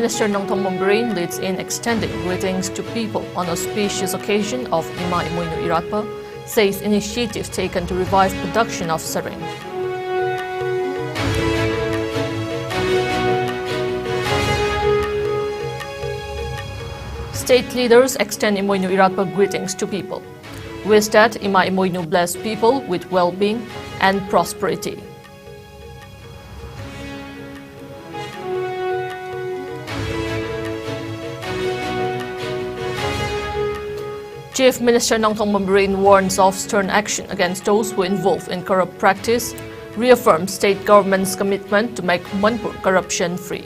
Minister Nongthong Mombrain leads in extending greetings to people on auspicious occasion of Ima Imoynu Iratpa, says initiatives taken to revive production of sareng. State leaders extend Imoynu Iratpa greetings to people. Wish that Ima Imoynu bless people with well-being and prosperity. Chief Minister Nongthong Mombrain warns of stern action against those who involve in corrupt practice, reaffirms state government's commitment to make Manipur corruption-free.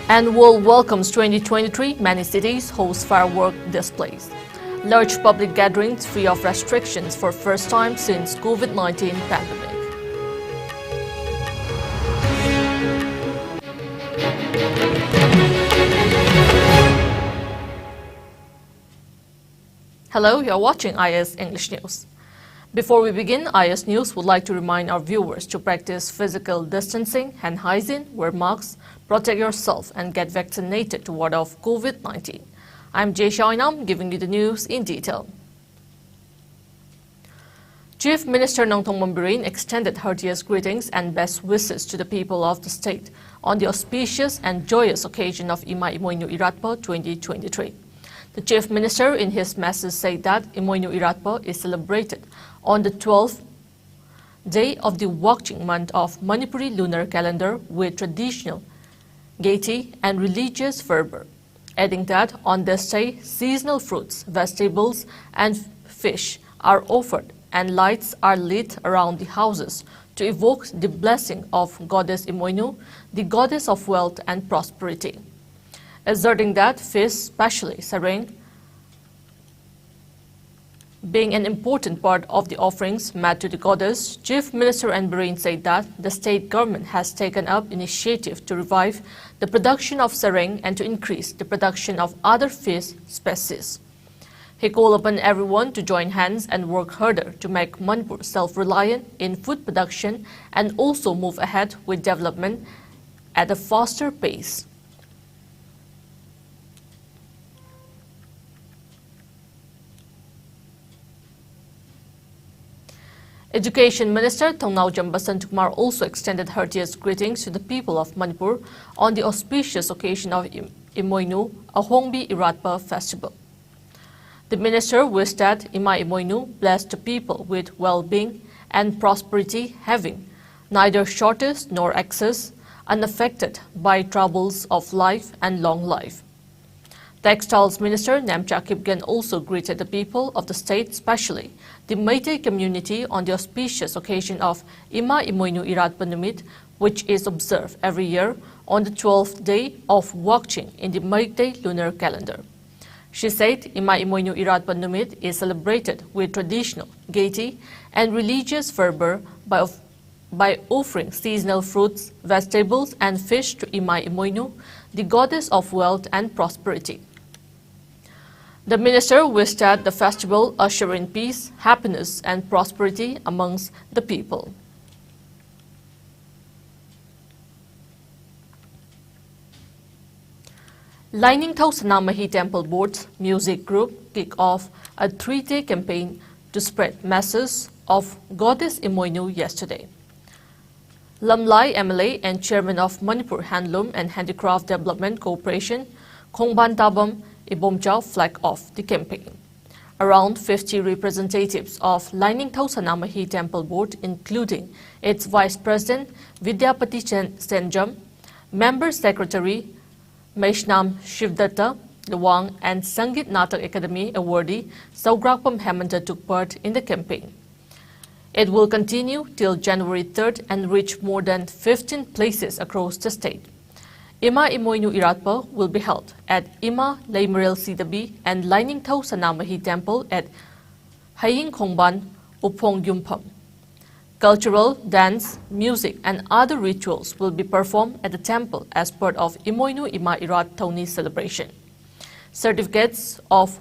And world welcomes 2023, many cities host firework displays. Large public gatherings free of restrictions for first time since COVID-19 pandemic. Hello, you are watching IS English News. Before we begin, IS News would like to remind our viewers to practice physical distancing, hand hygiene, wear masks, protect yourself and get vaccinated to ward off COVID-19. I'm Jay Shainam giving you the news in detail. Chief Minister Nongthong Mombrain extended heartiest greetings and best wishes to the people of the state on the auspicious and joyous occasion of Ima Imoynu Iratpa 2023. The Chief Minister in his message said that Imoynu Iratpa is celebrated on the 12th day of the watching month of Manipuri lunar calendar with traditional gaiety and religious fervor, adding that on this day seasonal fruits, vegetables and fish are offered and lights are lit around the houses to evoke the blessing of Goddess Imoynu, the goddess of wealth and prosperity. Asserting that fish, especially sareng, being an important part of the offerings made to the goddess, Chief Minister Mombrain said that the state government has taken up initiative to revive the production of sareng and to increase the production of other fish species. He called upon everyone to join hands and work harder to make Manipur self-reliant in food production and also move ahead with development at a faster pace. Education Minister Thongnao Jambasan Kumar also extended heartiest greetings to the people of Manipur on the auspicious occasion of Imoynu Ahongbi Iratpa Festival. The minister wished that Ima Imoynu blessed the people with well-being and prosperity, having neither shortage nor excess, unaffected by troubles of life and long life. Textiles Minister Namcha Kipgen also greeted the people of the state, especially the Meitei community, on the auspicious occasion of Ima Imoynu Iratpa Numit, which is observed every year on the 12th day of Wakching in the Meitei lunar calendar. She said Ima Imoynu Iratpa Numit is celebrated with traditional gaiety and religious fervor by offering seasonal fruits, vegetables and fish to Ima Imoynu, the goddess of wealth and prosperity. The minister wished that the festival usher in peace, happiness and prosperity amongst the people. Lining Thau Sanamahi Temple Board's music group kicked off a 3-day campaign to spread messages of Goddess Imoynu yesterday. Lamlai MLA and Chairman of Manipur Handloom and Handicraft Development Corporation, Khongban Tabam Ibomchao flagged off the campaign. Around 50 representatives of Lining Thau Sanamahi Temple Board, including its Vice President Vidyapati Senjam, Member Secretary Meishnam Shivdatta Luwang and Sangit Natak Academy awardee Saugrakpam Hemanta took part in the campaign. It will continue till January 3rd and reach more than 15 places across the state. Ima Imoynu Iratpa will be held at Ima Laimerel Sidabi and Lining Thau Sanamahi Temple at Haying Khongban, Upong Yumpam. Cultural, dance, music and other rituals will be performed at the temple as part of Imoynu Ima Irat Tauni celebration. Certificates of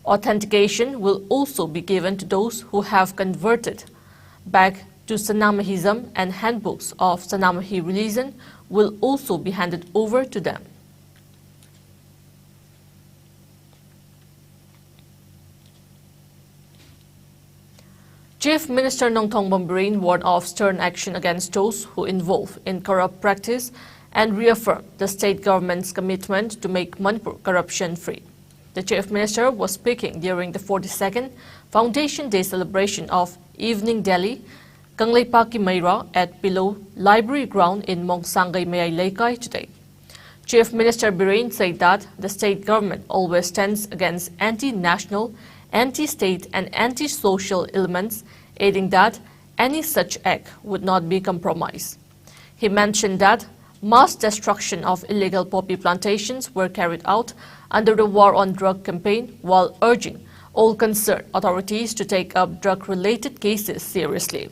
Authentication will also be given to those who have converted back to Sanamahism, and handbooks of Sanamahi religion will also be handed over to them. Chief Minister Nongthong Bareen warned of stern action against those who involve in corrupt practice and reaffirmed the state government's commitment to make Manipur corruption-free. The Chief Minister was speaking during the 42nd Foundation Day celebration of Evening Delhi, Kangleipaki Meira at Below Library Ground in Mongsangai Mayai Laikai today. Chief Minister Bareen said that the state government always stands against anti-national, anti-state and anti-social elements, adding that any such act would not be compromised. He mentioned that mass destruction of illegal poppy plantations were carried out under the War on Drug campaign, while urging all concerned authorities to take up drug-related cases seriously.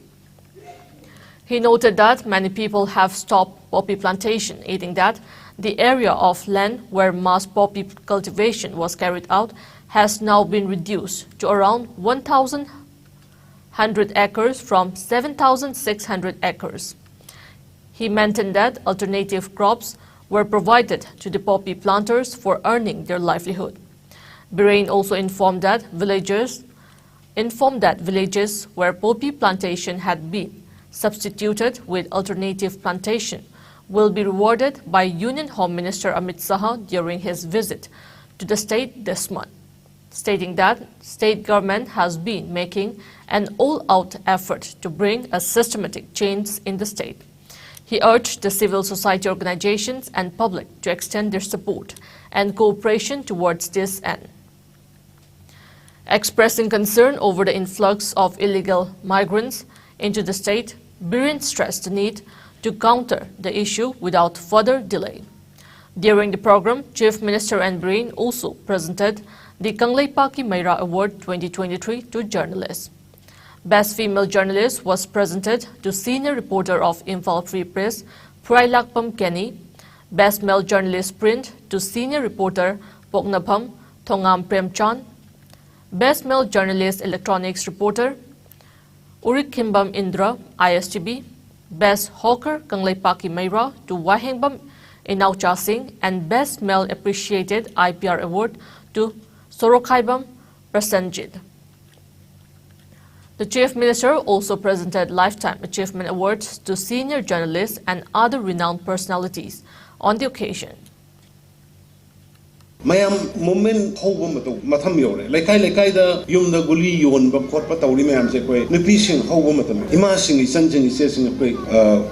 He noted that many people have stopped poppy plantation, adding that the area of land where mass poppy cultivation was carried out has now been reduced to around 1,100 acres from 7,600 acres. He maintained that alternative crops were provided to the poppy planters for earning their livelihood. Bareen also informed that villages where poppy plantation had been substituted with alternative plantation will be rewarded by Union Home Minister Amit Shah during his visit to the state this month, stating that state government has been making an all-out effort to bring a systematic change in the state. He urged the civil society organizations and public to extend their support and cooperation towards this end. Expressing concern over the influx of illegal migrants into the state, Bareen stressed the need to counter the issue without further delay. During the program, Chief Minister and Bareen also presented the Kangleipaki Meira Award 2023 to journalists. Best Female Journalist was presented to Senior Reporter of Imphal Free Press, Prailakpam Kenny. Best Male Journalist Print to Senior Reporter Poknapham Thongam Premchand. Best Male Journalist Electronics Reporter Urik Kimbam Indra, ISTB. Best Hawker Kangleipaki Meira to Wahengbam Inaucha Singh, and Best Male Appreciated IPR Award to Sorokhaibam Prasenjit. The Chief Minister also presented Lifetime Achievement Awards to senior journalists and other renowned personalities on the occasion. Mayam moment hobo mato matham yore lekai da yumda guli yon ba khot pa tawri mayam se koi nipi sing hobo matam ima sing isan jing se sing koi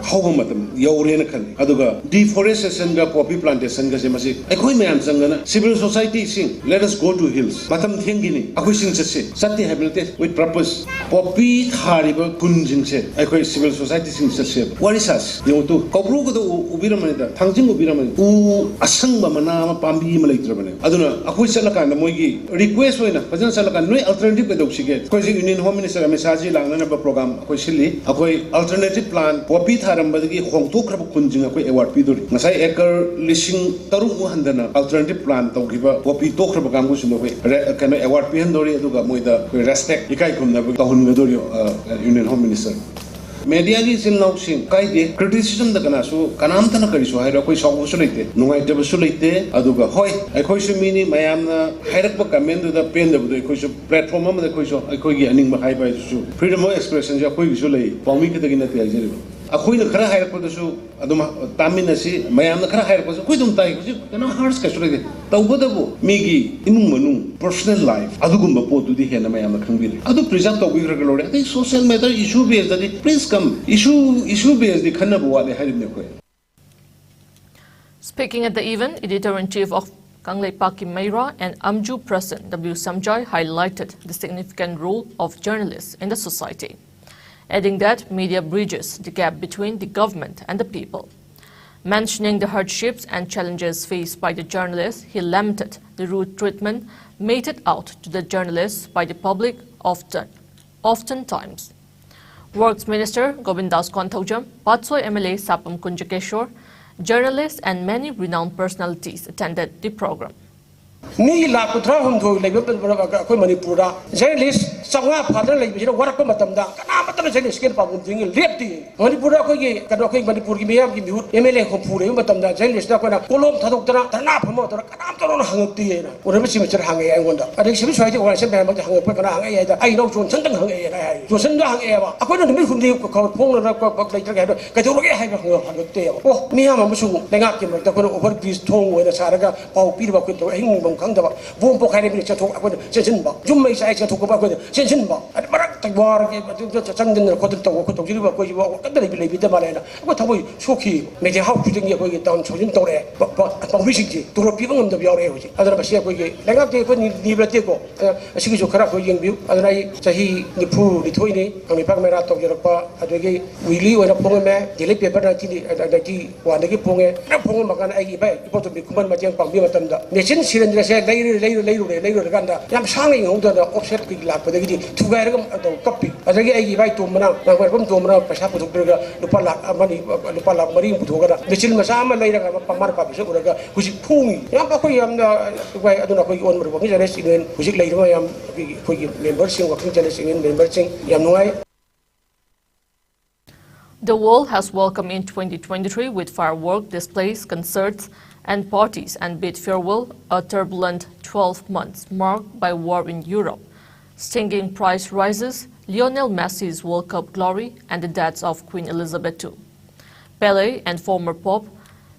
hobo matam yore na khali aduga deforestation ga poppy plantation ga se masi ekoi mayam sangana civil society sing let us go to hills matam thengi ni akoi sing se sati habilitate with purpose poppy thari ba kunjing se ekoi civil society sing se what is us yotu kopru ko ubiramani da thangjing ubiramani u asang ba mana ma pambi ma leitra aduna akoi salaka na moigi request hoina pajan salaka noi alternative ke doksige koi Union Home Minister Amesaji langna na program akoi sili akoi alternative plan poppy tharam badagi hongtok khab kunjing akoi award piduri ngasai ekar lising taru handana alternative plan tawgiba poppy to khab kam gu sumo kana award pi handori aduga moida respect ikai kumna tahun gadori Union Home Minister media gi sin law sing kai de criticism da kana so kanam tana kari so haira koi saw so leite nungai de so leite aduga hoi ekoi so mini mayam na hairak pa comment da pen da bu ekoi so platform ma da koi so ekoi gi aning ma hai bai so freedom of expression ja koi gi so lei paumi ki da gi na te ajere akoi na khara hairak pa da so aduma tamin na si mayam na khara hairak pa so koi dum tai ko kana hars ka so leite tawbo da bu mi gi inung manung personal life adugumba po tu di hena mayam na khangbi adu preserve to gi ra lore I social matter issue based da please issue based the khanabu wale harimne ko. Speaking at the event, Editor-in-Chief of Kangleipaki Meira and Amju President W. Samjoy highlighted the significant role of journalists in the society, adding that media bridges the gap between the government and the people. Mentioning the hardships and challenges faced by the journalists, he lamented the rude treatment meted out to the journalists by the public oftentimes. Works Minister Govindas Konthaujam, Patsoi MLA Sapam Kunjakeshwar, journalists and many renowned personalities attended the program. mi la kutra hum tho le ko manipur da journalist changa father le bi warak ko matam da kana matam journalist ke pa bum jing lep ti manipur da ko ge ka do ko manipur gi miyam gi mi mla ko pure matam da journalist da ko na kolom thadok tara tana phamo tara kana to no hang ti na ko re sim char hang ai ngon da ade sim swai ti wa sem ba ma hang pa kana hang ai da ai no chon chen dang hang ai na ai jo sen da hang ai ba ko no mi khun di ko phong na ko le tar ga do ka jo ge hai ba hang ti o miyam ma su le ngak ki ma da ko over bridge thong we na sa ga pau pi ba ko to hing bong khang da ba vum po khai ni cha thok ko chen ba jum mai sai cha thok ba ko chen ba barak ta war ge chang den ko to ko to ji ba ko ji ba ka da bi le bi da ma le na ko ta bo shoki me je hau ku ding ye ko ge down chojin to le ba wi sing ji to ro pi bang da biao le ho ji adara ba sia ko ge le ngak te ko ni bra te ko asi ki jo khara ko yeng bi adara ai chahi ni phu ni thoi ni ang ni pak me ra to ge pa adu ge wili wa na pong me de le paper na ti ni da ki wa na ge pong e na pong ma kan ai gi ba ko to bi kuman ma jeng pang bi ma tam da me chin siren de se leiru kan da yam sang ngi ngong da offset ki la pa de gi thu ga ra ga copy adagi ai gi bai to mana na ko pom to mana paisa pu thuk ga lupa lak amani lupa lak mari pu thoga da mechil ma sa ma leira ga pamar pa bi se ura ga husi phungi yam pa ko yam da bai aduna ko on mo ko jare singen husi leiru ma yam ko gi member sing ko jare singen member sing yam nuai. The world has welcomed in 2023 with firework displays, concerts and parties and bid farewell a turbulent 12 months marked by war in Europe, stinging price rises, Lionel Messi's World Cup glory and the deaths of Queen Elizabeth II. Pele and former Pope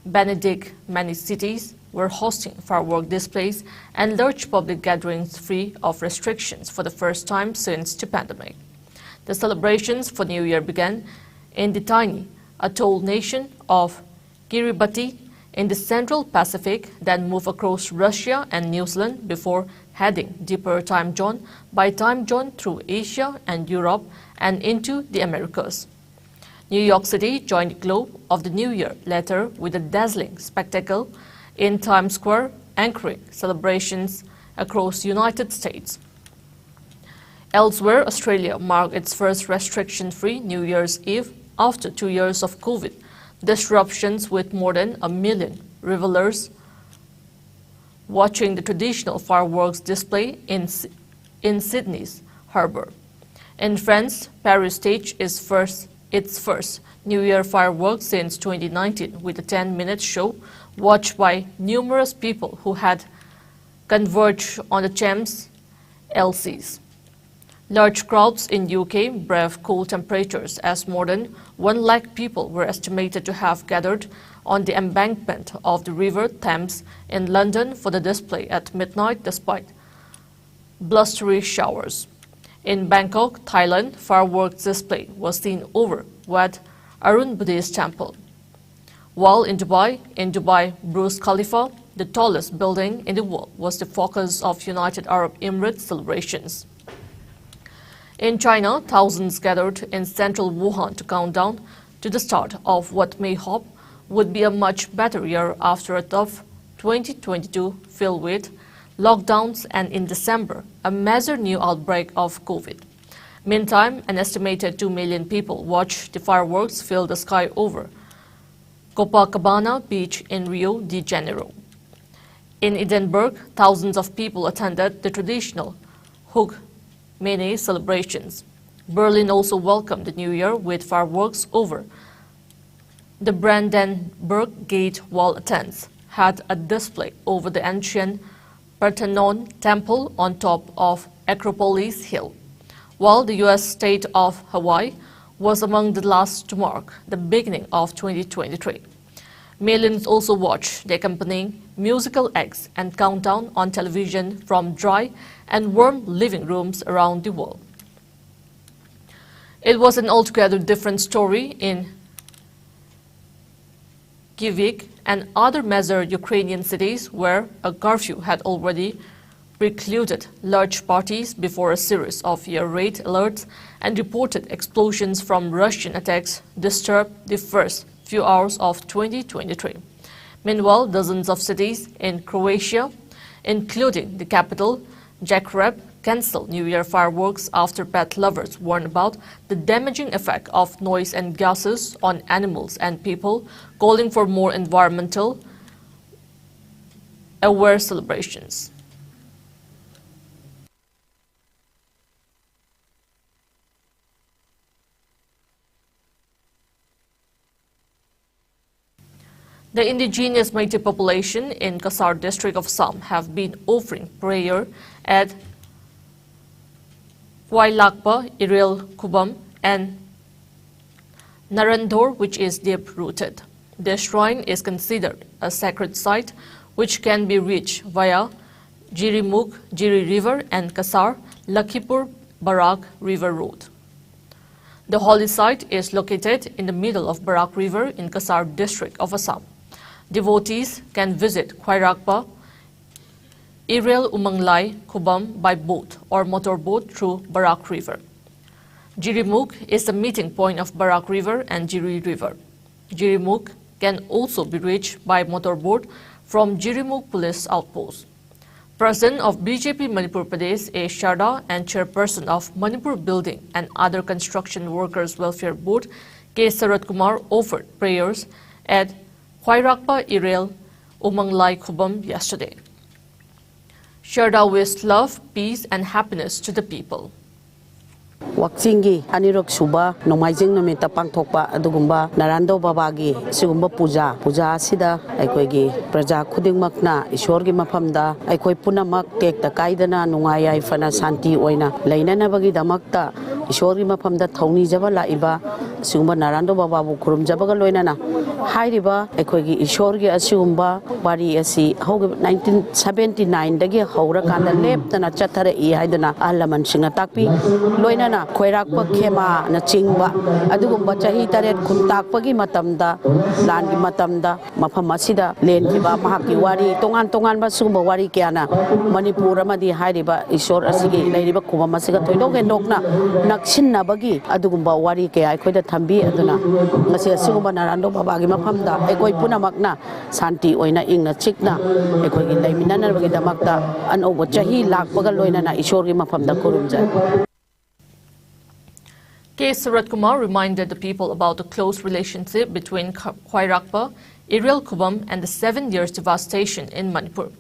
Benedict, many cities were hosting firework displays and large public gatherings free of restrictions for the first time since the pandemic. The celebrations for New Year began in the tiny atoll nation of Kiribati in the Central Pacific, then moved across Russia and New Zealand before heading deeper time zone by time zone through Asia and Europe and into the Americas. New York City joined the globe of the New Year later with a dazzling spectacle in Times Square, anchoring celebrations across United States. Elsewhere, Australia marked its first restriction-free New Year's Eve after 2 years of COVID disruptions, with more than 1 million revelers watching the traditional fireworks display in Sydney's harbour. In France, Paris staged its first New Year fireworks since 2019 with a 10-minute show watched by numerous people who had converged on the Champs-Élysées. Large crowds in UK braved cool temperatures as more than 1 lakh people were estimated to have gathered on the embankment of the River Thames in London for the display at midnight despite blustery showers. In Bangkok, Thailand, fireworks display was seen over Wat Arun Buddhist Temple. While in Dubai, Burj Khalifa, the tallest building in the world, was the focus of United Arab Emirates celebrations. In China, thousands gathered in central Wuhan to count down to the start of what may hope would be a much better year after a tough 2022 filled with lockdowns and in December, a major new outbreak of COVID. Meantime, an estimated 2 million people watched the fireworks fill the sky over Copacabana Beach in Rio de Janeiro. In Edinburgh, thousands of people attended the traditional Hogmanay celebrations. Berlin also welcomed the New Year with fireworks over the Brandenburg Gate, while Athens had a display over the ancient Parthenon Temple on top of Acropolis Hill, while the U.S. state of Hawaii was among the last to mark the beginning of 2023. Millions also watched the accompanying musical acts and countdown on television from dry and warm living rooms around the world. It was an altogether different story in Kyiv and other major Ukrainian cities where a curfew had already precluded large parties before a series of air raid alerts and reported explosions from Russian attacks disturbed the first few hours of 2023. Meanwhile, dozens of cities in Croatia, including the capital, Zagreb, canceled New Year fireworks after pet lovers warned about the damaging effect of noise and gases on animals and people, calling for more environmental aware celebrations. The indigenous Meitei population in Kasar district of Assam have been offering prayer at Wailakpa, Iril Kubam, and Narandor, which is deep-rooted. The shrine is considered a sacred site which can be reached via Jirimuk, Jiri River, and Kasar, Lakhipur, Barak River Road. The holy site is located in the middle of Barak River in Kasar district of Assam. Devotees can visit Khwairakpa, Irel Umanglai, Kubam by boat or motorboat through Barak River. Jirimuk is the meeting point of Barak River and Jiri River. Jirimuk can also be reached by motorboat from Jirimuk Police Outpost. President of BJP Manipur Pradesh A. Sharda and Chairperson of Manipur Building and Other Construction Workers Welfare Board K. Sarat Kumar offered prayers at Khwairakpa Irel Umanglai Kubam yesterday. Sharda wished love, peace and happiness to the people. Wakchingi anirok suba nomaijing nomita pangthokpa adugumba narando babagi sigumba puja asida aikoigi praja khudingmakna ishorgi mafamda aikoi punamak tekta kaidana nungaya ifana santi oina leinanabagi damakta ishorgi mafamda thongni jaba laiba sigumba narando bababu khurum jabaga loinana hairiba aikoigi ishorgi asigumba bari asi hoge 1979 dagi haura kanda leptana chathare I haidana alaman singa takpi loinana Khwairakpa Khema na chingba adugumba chahi taret khuntakpagi matamda langi matamda mafam asida lenkiba mahaki wari tongan ba sugumba wari kyana Manipur amadi hairiba ishor asigi leiriba khuma masiga thoidok endokna naksinna-bagi adugumba wari kya aikhoida thambi aduna ngasi asigumba narando babagi mafamda aikoi punamakna santi oina ingna chikna aikoi leiminanabagi damakta anobo chahi lakpaga loinana ishorgi mafamda kurumjai. K. Sarat Kumar reminded the people about the close relationship between Khwairakpa, Irel Kubam and the 7 years devastation in Manipur.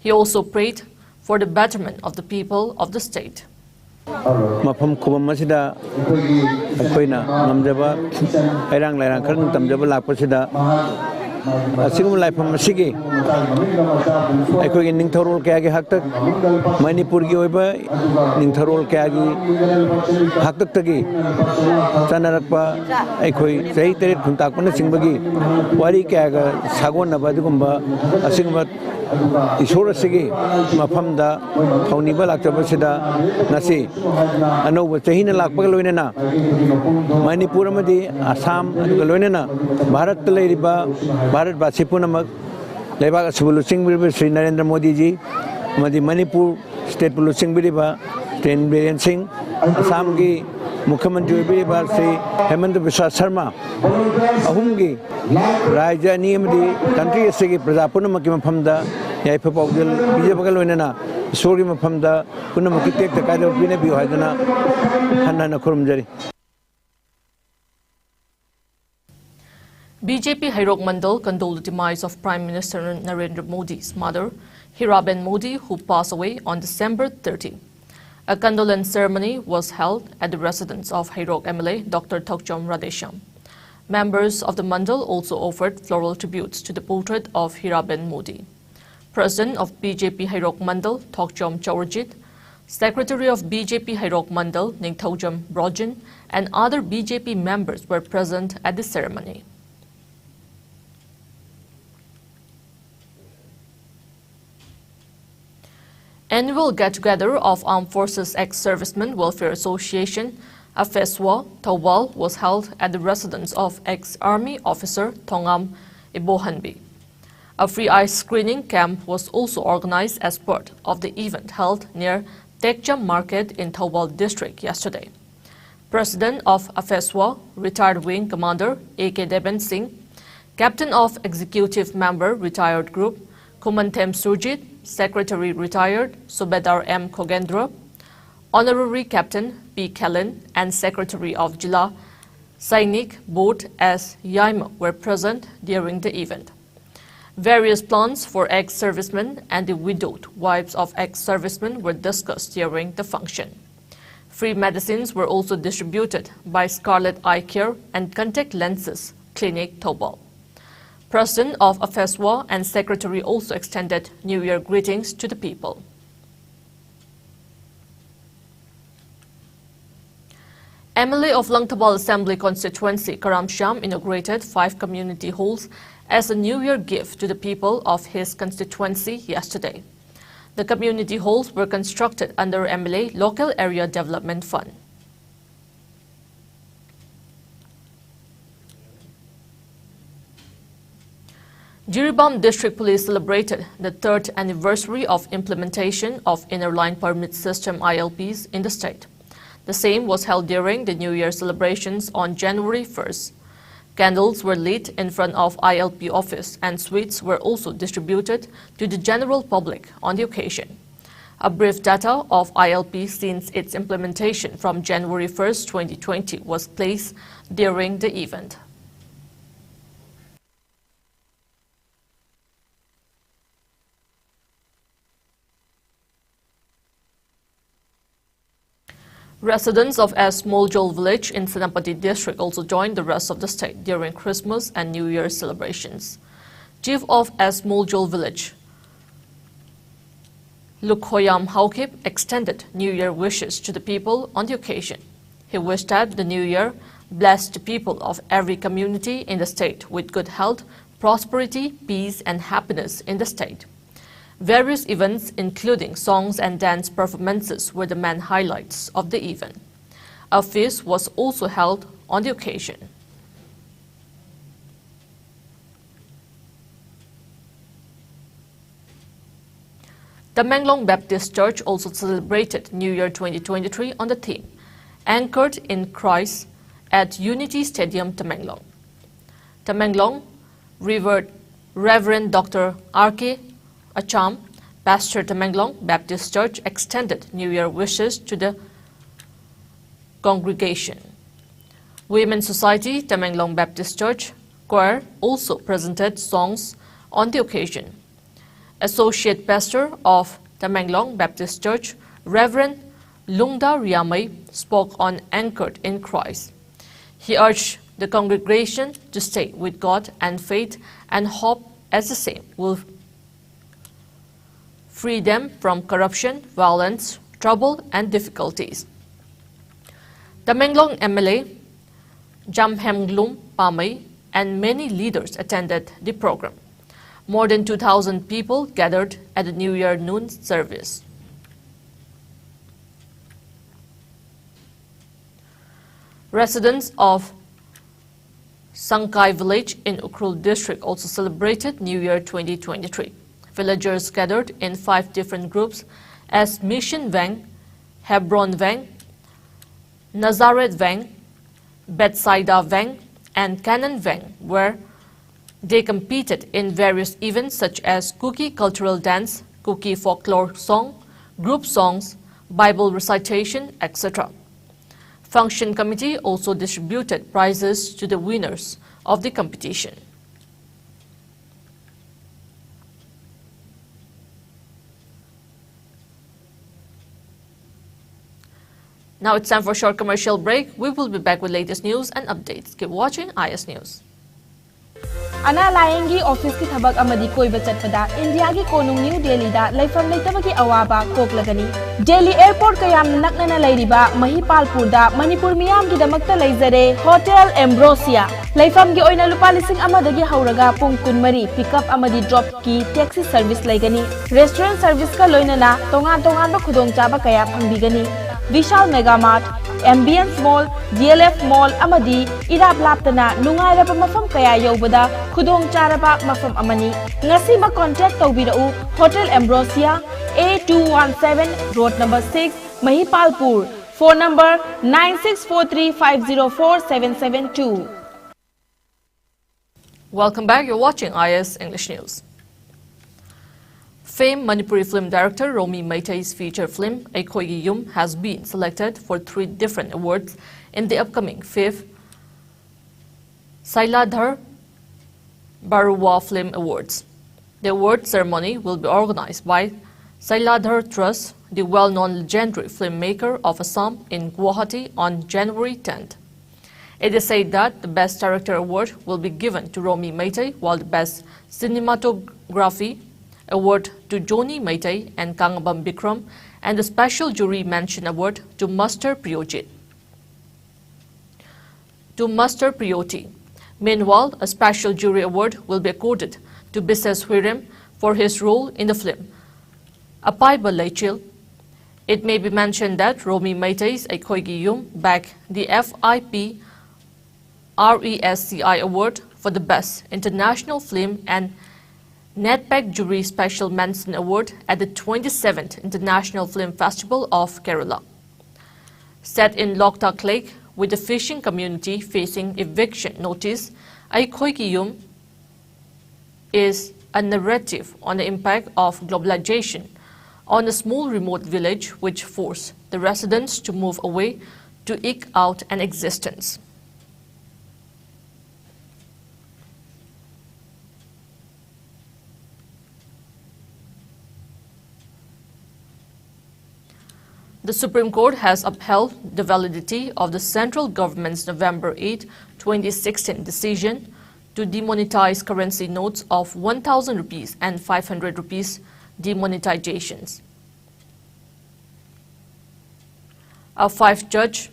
He also prayed for the betterment of the people of the state. Mafam Kubam masida akoina namjaba airang lairang kharang tamjaba lakpasida Asingum Laifam Sigi, I could in Ningtarol Kagi Haktak, Manipurgi Oba, Ningtarol Kagi, Haktaki, Sanarakpa, I could say that Kuntakuna Singbagi, Wari Kaga, Sagona Badugumba, Asingmat, Ishora Sigi, Mafamda, Taunibal Aktabasida, Nasi, Ano was Tahina Lakpaloinana, Manipuramadi, Assam, Galoinana, Bharat Ladiba. Bharat वासी पुनमक लेबाग सुबुलुसिंग बिरबे श्री नरेंद्र मोदी जी मदि Manipur state पुलुसिंग बिरबा train Biren Singh Assam की मुख्यमंत्री बिरबा श्री हेमंत बिस्वा शर्मा अहुम की राज्य नियमदि country से प्रजा पुनमक की मफमदा याइफ पाउजल BJP लोइनना ईश्वर की मफमदा पुनमक की टेक तकादो बिने बियो हाजना हन्ना खुरमजरी. BJP Hairok Mandal condoled the demise of Prime Minister Narendra Modi's mother, Hiraben Modi, who passed away on December 30. A condolence ceremony was held at the residence of Hairok MLA Dr. Thokchom Radesham. Members of the Mandal also offered floral tributes to the portrait of Hiraben Modi. President of BJP Hairok Mandal, Thokchom Chaurjit, Secretary of BJP Hairok Mandal, Ningthaujam Brojan, and other BJP members were present at the ceremony. Annual get-together of Armed Forces Ex-Servicemen Welfare Association, AFESWA, Thawal, was held at the residence of ex-Army officer Thongam Ibohanbi. A free eye screening camp was also organized as part of the event held near Tekjam Market in Thawal district yesterday. President of AFESWA, retired Wing Commander A.K. Deben Singh, Captain of Executive Member Retired Group Kumantem Surjit, Secretary Retired Subedar M. Kogendra, Honorary Captain P. Kellen, and Secretary of Jila Sainik Board S. Yaima were present during the event. Various plans for ex-servicemen and the widowed wives of ex-servicemen were discussed during the function. Free medicines were also distributed by Scarlet Eye Care and Contact Lenses Clinic Thobal. President of AFESWA and Secretary also extended New Year greetings to the people. MLA of Langtabal Assembly constituency Karam Sham inaugurated 5 community halls as a New Year gift to the people of his constituency yesterday. The community halls were constructed under MLA Local Area Development Fund. Jiribam District Police celebrated the 3rd anniversary of implementation of Inner Line Permit System ILPs in the state. The same was held during the New Year celebrations on January 1st. Candles were lit in front of ILP office and sweets were also distributed to the general public on the occasion. A brief data of ILP since its implementation from January 1st, 2020 was placed during the event. Residents of Asmoljol village in Senapati district also joined the rest of the state during Christmas and New Year celebrations. Chief of Asmoljol village, Lukhoyam Haukip, extended New Year wishes to the people on the occasion. He wished that the New Year blessed the people of every community in the state with good health, prosperity, peace and happiness in the state. Various events, including songs and dance performances, were the main highlights of the event. A feast was also held on the occasion. Tamenglong Baptist Church also celebrated New Year 2023 on the theme, Anchored in Christ at Unity Stadium, Tamenglong. Tamenglong Reverend Dr. R.K. Acham, Pastor Tamenglong Baptist Church, extended New Year wishes to the congregation. Women's Society Tamenglong Baptist Church choir also presented songs on the occasion. Associate Pastor of Tamenglong Baptist Church, Reverend Lungda Riamay, spoke on Anchored in Christ. He urged the congregation to stay with God and faith and hope as the same will free them from corruption, violence, trouble, and difficulties. Tamenglong MLA Jamhemglum Pamay and many leaders attended the program. More than 2,000 people gathered at the New Year noon service. Residents of Sangkai village in Ukrul district also celebrated New Year 2023. Villagers gathered in 5 different groups as Mission Vang, Hebron Vang, Nazareth Vang, Bethsaida Vang, and Canaan Vang, where they competed in various events such as Kuki cultural dance, Kuki folklore song, group songs, Bible recitation, etc. Function committee also distributed prizes to the winners of the competition. Now it's time for a short commercial break. We will be back with latest news and updates. Keep watching IS News. Ana Layengi office ki thabak amadi koiba chatpada India ki konung New Delhi da laifam leitabagi awaba koklagani. Delhi airport kayam naknana lairiba Mahipalpur da Manipur miyam ki damakta leizare Hotel Ambrosia. Laifam gi oina lupa lising amadagi hauraga pung kunmari pickup amadi drop ki taxi service laigani. Restaurant service ka loinana tongan ba khudong chaba kaya phangbigani. Vishal Mega Mart, Ambience Mall, DLF Mall amadi irap laptana nungairaba mafam kaya yobada khudong charaba mafam amani. Ngasi ma contact tawbirau Hotel Ambrosia A217 Road number 6 Mahipalpur. Phone number 9643504772. Welcome back. You're watching IS English News. Famed Manipuri film director Romi Maitai's feature film Aikhoigi Yum has been selected for 3 different awards in the upcoming 5th Sailadhar Baruwa Film Awards. The award ceremony will be organized by Sailadhar Trust, the well-known legendary filmmaker of Assam, in Guwahati on January 10th. It is said that the Best Director Award will be given to Romi Maitai, while the Best Cinematography Award to Joni Maitai and Kangabam Bikram, and the Special Jury Mention Award to Master Priyoti. Meanwhile, a Special Jury Award will be accorded to Bises Hwirem for his role in the film Apaiba Leichil. It may be mentioned that Romi Maitai's Aikoigi Yum bagged the FIP RESCI Award for the Best International Film and NetPac Jury Special Mention Award at the 27th International Film Festival of Kerala. Set in Loktak Lake, with the fishing community facing eviction notice, Aikoigi Yum is a narrative on the impact of globalization on a small remote village which forced the residents to move away to eke out an existence. The Supreme Court has upheld the validity of the central government's November 8, 2016 decision to demonetize currency notes of 1,000 rupees and 500 rupees demonetizations. A 5-judge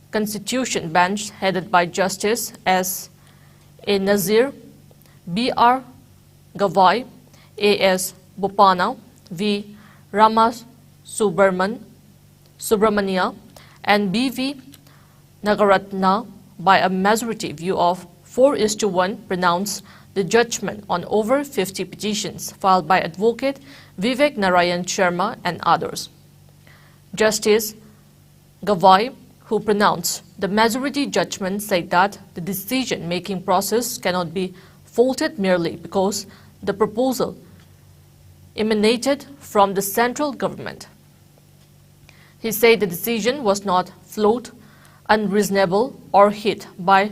Constitution bench headed by Justice S. A. Nazir, B.R. Gavai, A.S. Bopana, V. Subramania, and B.V. Nagaratna by a majority view of 4:1 pronounced the judgment on over 50 petitions filed by Advocate Vivek Narayan Sharma and others. Justice Gavai, who pronounced the majority judgment, said that the decision-making process cannot be faulted merely because the proposal emanated from the central government. He said the decision was not flawed, unreasonable, or hit by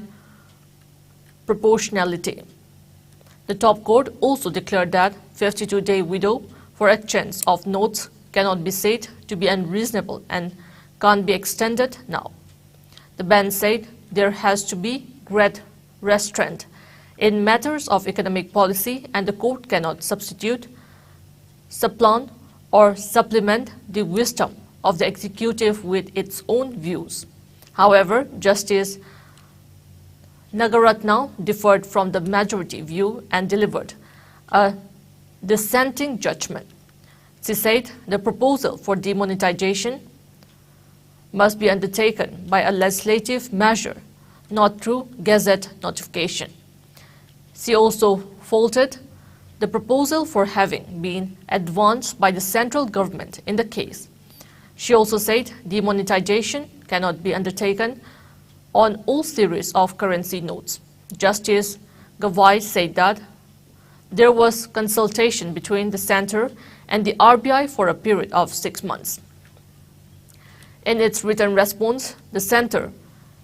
proportionality. The top court also declared that 52-day window for exchange of notes cannot be said to be unreasonable and can't be extended now. The bench said there has to be great restraint in matters of economic policy, and the court cannot substitute, supplant, or supplement the wisdom of the executive with its own views. However, Justice Nagaratna differed from the majority view and delivered a dissenting judgment. She said the proposal for demonetization must be undertaken by a legislative measure, not through Gazette notification. She also faulted the proposal for having been advanced by the central government in the case. She also said demonetization cannot be undertaken on all series of currency notes. Justice Gavai said that there was consultation between the Centre and the RBI for a period of 6 months. In its written response, the Centre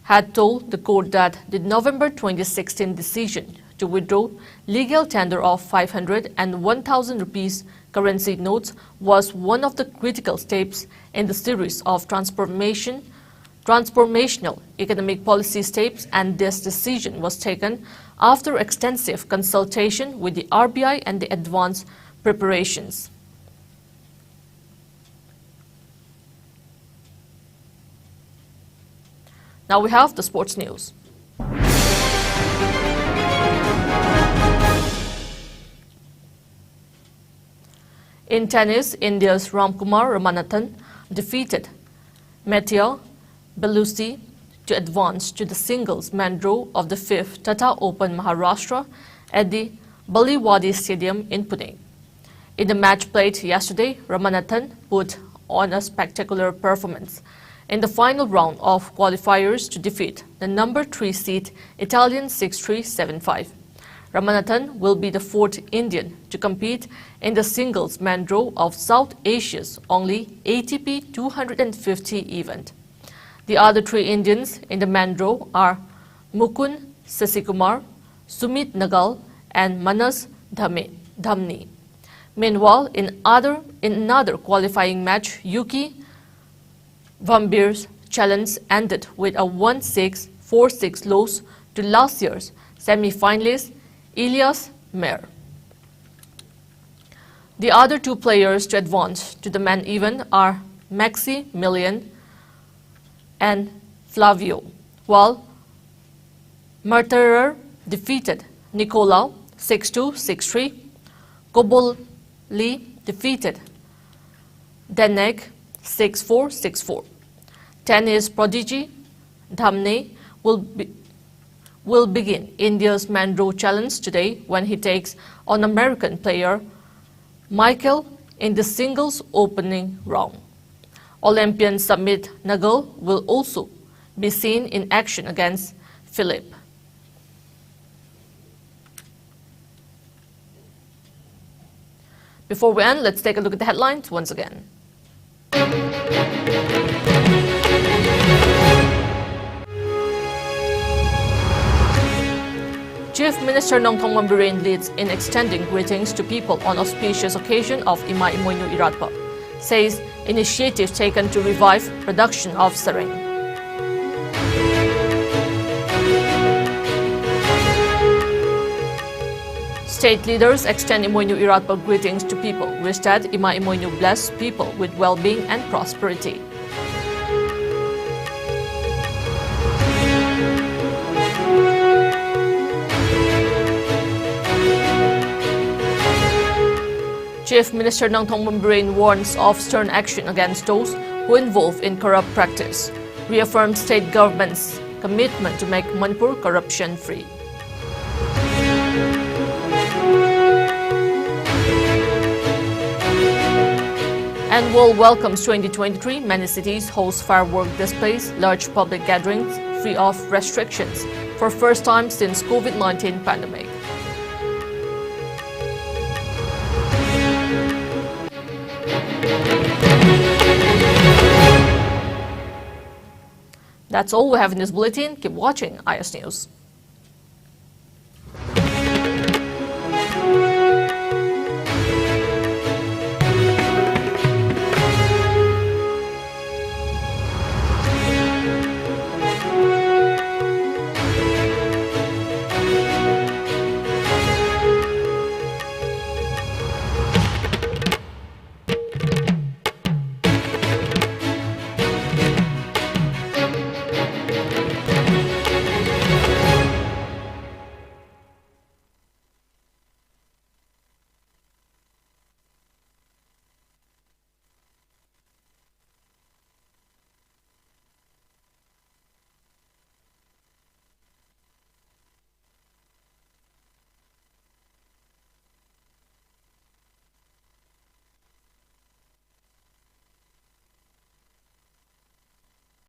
had told the court that the November 2016 decision to withdraw legal tender of 500 and 1,000 rupees currency notes was one of the critical steps in the series of transformational economic policy steps, and this decision was taken after extensive consultation with the RBI and the advanced preparations. Now we have the sports news. In tennis, India's Ramkumar Ramanathan defeated Mattia Belusi to advance to the singles main draw of the 5th Tata Open Maharashtra at the Baliwadi Stadium in Pune. In the match played yesterday, Ramanathan put on a spectacular performance in the final round of qualifiers to defeat the number 3 seed Italian 6-3, 7-5. Ramanathan will be the 4th Indian to compete in the singles main draw of South Asia's only ATP 250 event. The other 3 Indians in the main draw are Mukund Sasikumar, Sumit Nagal, and Manas Dhamni. Meanwhile, in another qualifying match, Yuki Vambir's challenge ended with a 1-6, 4-6 loss to last year's semi-finalist Elias Mer. The other two players to advance to the men event are Maximilian and Flavio, while Marterer defeated Nicolau 6-2, 6-3. Koboli defeated Deneg 6-4, 6-4. Tennis prodigy Dhamne will begin India's Mandro Challenge today when he takes on American player Michael in the singles opening round. Olympian Samit Nagal will also be seen in action against Philip. Before we end, let's take a look at the headlines once again. Chief Minister Nongthong Mambirin leads in extending greetings to people on auspicious occasion of Ima Imoynu Iratpa, says initiatives taken to revive production of sareng. State leaders extend Imoynu Iratpa greetings to people, wish that Ima Imoynu bless people with well-being and prosperity. Chief Minister Nongthong Mambirin warns of stern action against those who involve in corrupt practice, reaffirms state government's commitment to make Manipur corruption-free. And World welcomes 2023. Many cities host firework displays, large public gatherings free of restrictions for first time since COVID-19 pandemic. That's all we have in this bulletin. Keep watching IS News.